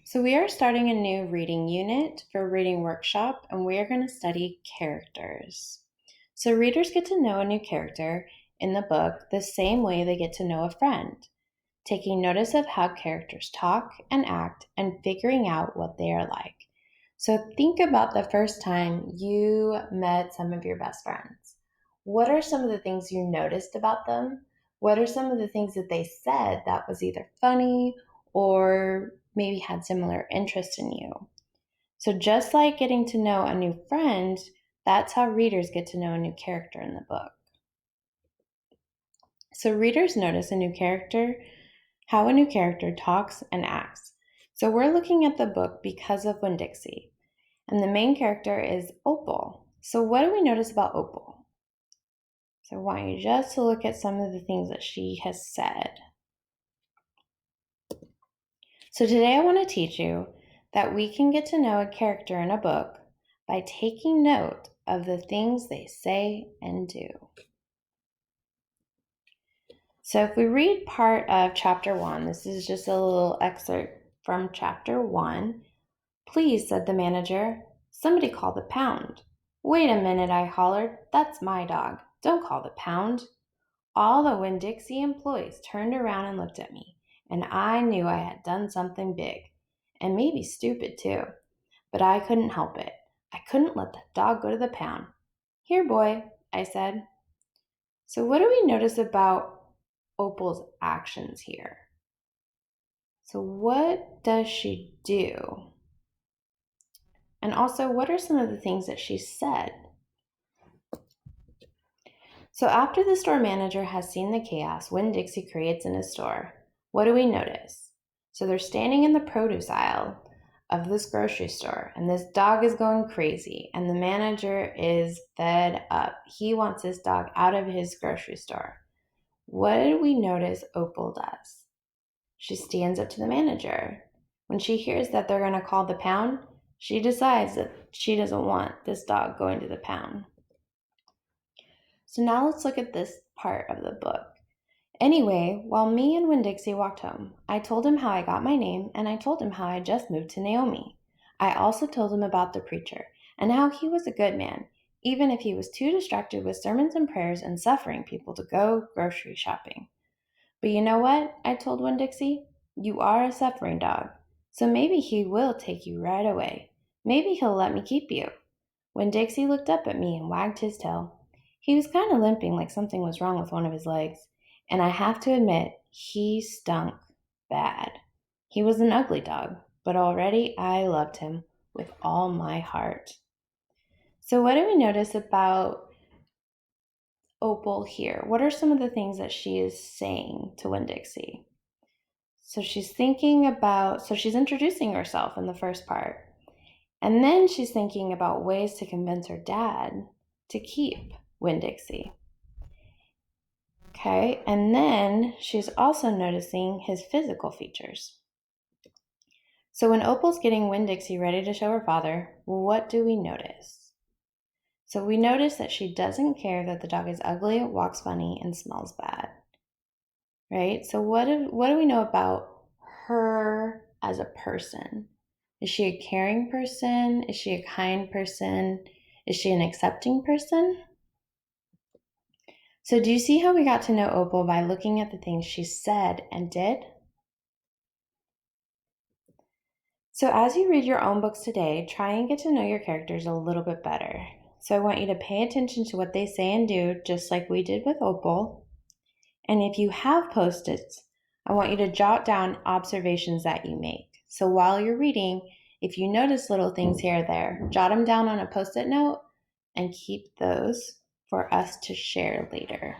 So, we are starting a new reading unit for Reading Workshop, and we are going to study characters. So, readers get to know a new character in the book the same way they get to know a friend, taking notice of how characters talk and act and figuring out what they are like. So, think about the first time you met some of your best friends. What are some of the things you noticed about them? What are some of the things that they said that was either funny or maybe had similar interest in you? So, just like getting to know a new friend, that's how readers get to know a new character in the book. So, readers notice how a new character talks and acts. So, we're looking at the book Because of Winn-Dixie, and the main character is Opal. So, what do we notice about Opal? So, I want you just to look at some of the things that she has said. So, today I want to teach you that we can get to know a character in a book by taking note of the things they say and do. So, if we read part of chapter 1, this is just a little excerpt from chapter 1. Please, said the manager, somebody call the pound. Wait a minute, I hollered. That's my dog. Don't call the pound. All the Winn-Dixie employees turned around and looked at me, and I knew I had done something big, and maybe stupid too. But I couldn't help it. I couldn't let that dog go to the pound. Here, boy, I said. So what do we notice about Opal's actions here? So what does she do? And also, what are some of the things that she said? So after the store manager has seen the chaos Winn-Dixie creates in his store, what do we notice? So they're standing in the produce aisle of this grocery store, and this dog is going crazy, and the manager is fed up. He wants this dog out of his grocery store. What do we notice Opal does? She stands up to the manager. When she hears that they're going to call the pound, she decides that she doesn't want this dog going to the pound. So now let's look at this part of the book. Anyway, while me and Winn-Dixie walked home, I told him how I got my name, and I told him how I just moved to Naomi. I also told him about the preacher, and how he was a good man, even if he was too distracted with sermons and prayers and suffering people to go grocery shopping. But you know what? I told Winn-Dixie. You are a suffering dog, so maybe he will take you right away. Maybe he'll let me keep you. Winn-Dixie looked up at me and wagged his tail. He was kind of limping like something was wrong with one of his legs, and I have to admit, he stunk bad. He was an ugly dog, but already I loved him with all my heart. So what do we notice about Opal here? What are some of the things that she is saying to Winn-Dixie? So she's introducing herself in the first part. And then she's thinking about ways to convince her dad to keep Winn-Dixie. Okay, and then she's also noticing his physical features. So when Opal's getting Winn-Dixie ready to show her father, what do we notice? So we notice that she doesn't care that the dog is ugly, walks funny, and smells bad. Right? So what do we know about her as a person? Is she a caring person? Is she a kind person? Is she an accepting person? So do you see how we got to know Opal by looking at the things she said and did? So as you read your own books today, try and get to know your characters a little bit better. So I want you to pay attention to what they say and do, just like we did with Opal. And if you have Post-its, I want you to jot down observations that you make. So while you're reading, if you notice little things here or there, jot them down on a Post-it note and keep those for us to share later.